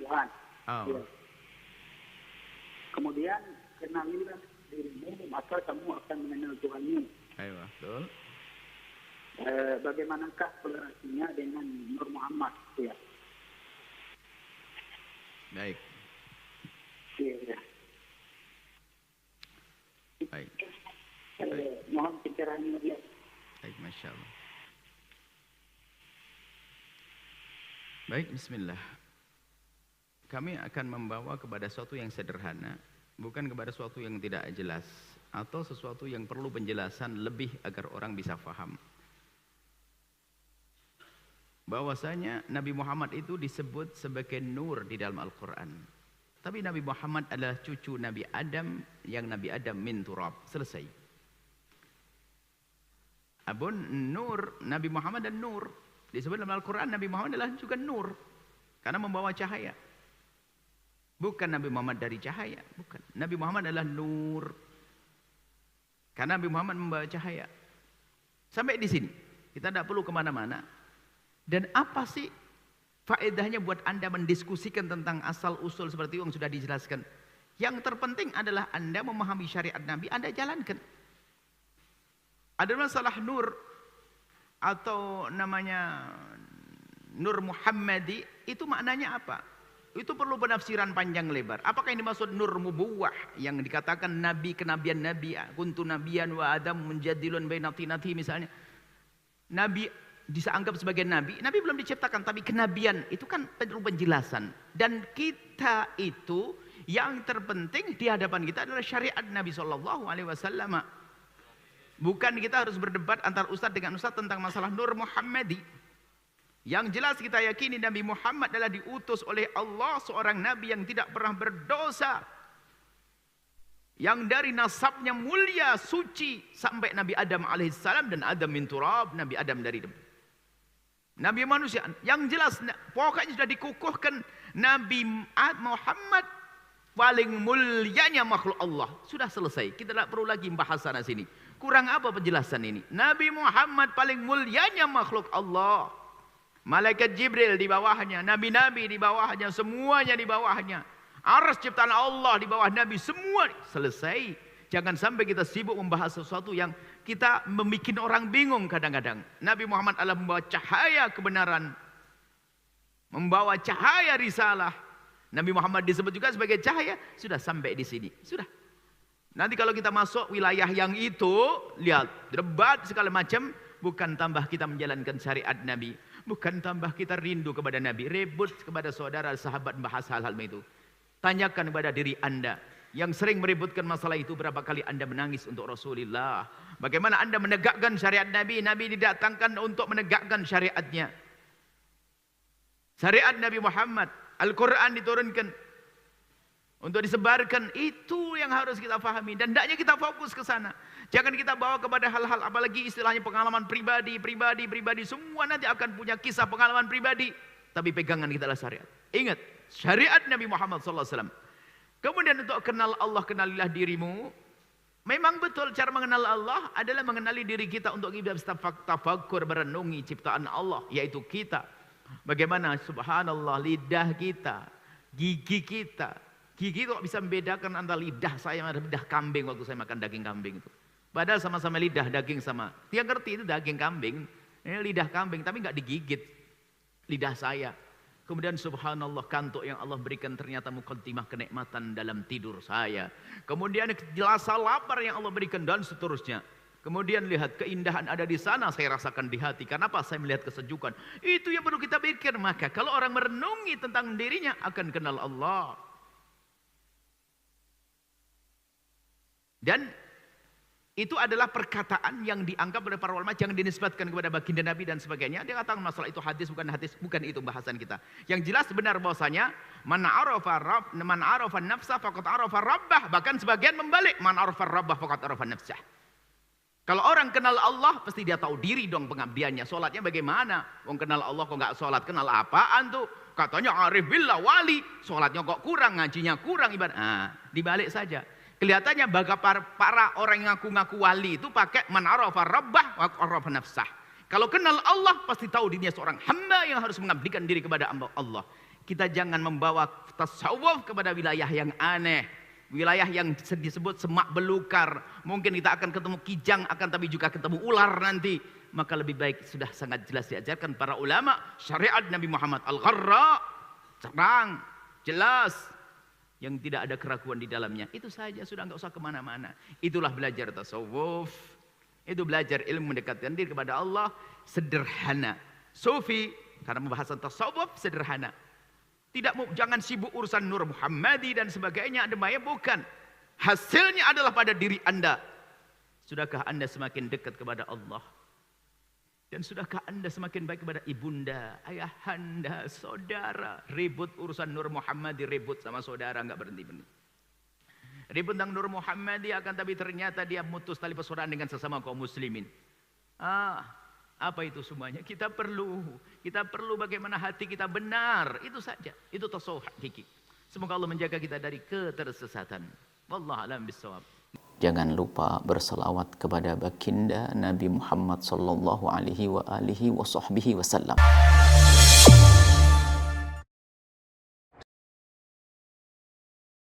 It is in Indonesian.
Tuhan. Oh. Ya. Kemudian kenalilah dirimu, maka kamu akan mengenal Tuhanmu. Ayo, betul. Bagaimanakah toleransinya dengan Nur Muhammad? Ya. Baik. Ya. Baik. Mohon pencerahannya dia. Baik, Masya Allah. Baik, bismillah. Kami akan membawa kepada sesuatu yang sederhana, bukan kepada sesuatu yang tidak jelas, atau sesuatu yang perlu penjelasan lebih agar orang bisa faham. Bahwasanya Nabi Muhammad itu disebut sebagai nur di dalam Al-Quran. Tapi Nabi Muhammad adalah cucu Nabi Adam, yang Nabi Adam min turab. Selesai. Abun nur, Nabi Muhammad dan nur. Disebut dalam Al-Quran Nabi Muhammad adalah juga nur. Karena membawa cahaya. Bukan Nabi Muhammad dari cahaya. Bukan. Nabi Muhammad adalah nur. Karena Nabi Muhammad membawa cahaya. Sampai di sini. Kita tidak perlu kemana-mana. Dan apa sih faedahnya buat Anda mendiskusikan tentang asal-usul seperti yang sudah dijelaskan? Yang terpenting adalah Anda memahami syariat Nabi, Anda jalankan. Ada masalah nur atau namanya Nur Muhammadi, itu maknanya apa? Itu perlu penafsiran panjang lebar. Apakah ini maksud nur mubuwah yang dikatakan nabi, kenabian nabi, kuntu nabiyan wa adam menjadilun baina tinati misalnya. Nabi bisa anggap sebagai nabi, nabi belum diciptakan, tapi kenabian itu kan perlu penjelasan. Dan kita itu yang terpenting di hadapan kita adalah syariat Nabi SAW. Bukan kita harus berdebat antar ustadz dengan ustadz tentang masalah Nur Muhammadi. Yang jelas kita yakini Nabi Muhammad adalah diutus oleh Allah, seorang nabi yang tidak pernah berdosa, yang dari nasabnya mulia, suci, sampai Nabi Adam alaihissalam, dan Adam min turab, Nabi Adam dari debu. Nabi manusia, yang jelas pokoknya sudah dikukuhkan Nabi Muhammad paling mulianya makhluk Allah. Sudah selesai, kita tidak perlu lagi membahas sana sini. Kurang apa penjelasan ini? Nabi Muhammad paling mulianya makhluk Allah. Malaikat Jibril di bawahnya, nabi-nabi di bawahnya, semuanya di bawahnya. Arsy ciptaan Allah di bawah Nabi, semua selesai. Jangan sampai kita sibuk membahas sesuatu yang kita membuat orang bingung kadang-kadang. Nabi Muhammad adalah membawa cahaya kebenaran, membawa cahaya risalah. Nabi Muhammad disebut juga sebagai cahaya. Sudah sampai di sini, sudah. Nanti kalau kita masuk wilayah yang itu, lihat debat segala macam, bukan tambah kita menjalankan syariat Nabi, bukan tambah kita rindu kepada Nabi, rebut kepada saudara sahabat bahas hal-hal itu. Tanyakan kepada diri Anda yang sering meributkan masalah itu, berapa kali Anda menangis untuk Rasulullah? Bagaimana Anda menegakkan syariat Nabi? Nabi didatangkan untuk menegakkan syariatnya. Syariat Nabi Muhammad, Al-Quran diturunkan untuk disebarkan. Itu yang harus kita pahami, dan hendaknya kita fokus ke sana. Jangan kita bawa kepada hal-hal, apalagi istilahnya pengalaman pribadi, semua nanti akan punya kisah pengalaman pribadi. Tapi pegangan kita adalah syariat. Ingat, syariat Nabi Muhammad SAW. Kemudian untuk kenal Allah, kenalilah dirimu. Memang betul cara mengenal Allah adalah mengenali diri kita, untuk kita bisa tafakkur, merenungi ciptaan Allah, yaitu kita. Bagaimana subhanallah lidah kita, gigi kita. Gigi kok bisa membedakan antara lidah saya dan lidah kambing waktu saya makan daging kambing itu. Padahal sama-sama lidah, daging sama. Dia ngerti itu daging kambing, ini lidah kambing, tapi nggak digigit lidah saya. Kemudian subhanallah, kantuk yang Allah berikan ternyata muqaddimah kenikmatan dalam tidur saya. Kemudian jelasa lapar yang Allah berikan, dan seterusnya. Kemudian lihat keindahan ada di sana, saya rasakan di hati. Kenapa? Saya melihat kesejukan. Itu yang perlu kita pikir. Maka kalau orang merenungi tentang dirinya, akan kenal Allah. Dan itu adalah perkataan yang dianggap oleh para ulama, jangan dinisbatkan kepada baginda Nabi dan sebagainya. Dia katakan masalah itu hadis, bukan itu bahasan kita. Yang jelas benar bahwasanya man arafa nafsa faqad arafa rabbah, bahkan sebagian membalik, man arafa rabbah faqad arafa nafsah. Kalau orang kenal Allah, pasti dia tahu diri dong pengabdiannya. Salatnya bagaimana? Wong kenal Allah kok enggak salat, kenal apaan tuh? Katanya arif billah wali, salatnya kok kurang, ngajinya kurang, ibadah. Nah, dibalik saja. Kelihatannya para orang yang ngaku-ngaku wali itu pakai man arafa rabbah wa arafa nafsah. Kalau kenal Allah pasti tahu dirinya seorang hamba yang harus mengabdikan diri kepada Allah. Kita jangan membawa tasawuf kepada wilayah yang aneh. Wilayah yang disebut semak belukar. Mungkin kita akan ketemu kijang, akan tapi juga ketemu ular nanti. Maka lebih baik sudah sangat jelas diajarkan para ulama. Syariat Nabi Muhammad al-gharra. Terang, jelas. Yang tidak ada keraguan di dalamnya. Itu saja, sudah nggak usah kemana-mana. Itulah belajar tasawuf. Itu belajar ilmu mendekatkan diri kepada Allah. Sederhana. Sufi, karena pembahasan tasawuf sederhana. Jangan sibuk urusan Nur Muhammadi dan sebagainya. Bukan. Hasilnya adalah pada diri Anda. Sudahkah Anda semakin dekat kepada Allah? Dan sudahkah Anda semakin baik kepada ibunda, ayahanda, saudara? Ribut urusan Nur Muhammadi, ribut sama saudara, nggak berhenti-berhenti. Ribut tentang Nur Muhammadi akan tapi ternyata dia mutus tali persaudaraan dengan sesama kaum muslimin. Apa itu semuanya? Kita perlu bagaimana hati kita benar. Itu saja. Itu tasawuf hakiki. Semoga Allah menjaga kita dari ketersesatan. Wallahu a'lam bishawab. Jangan lupa berselawat kepada baginda Nabi Muhammad sallallahu alaihi wa alihi wa sahbihi wasallam.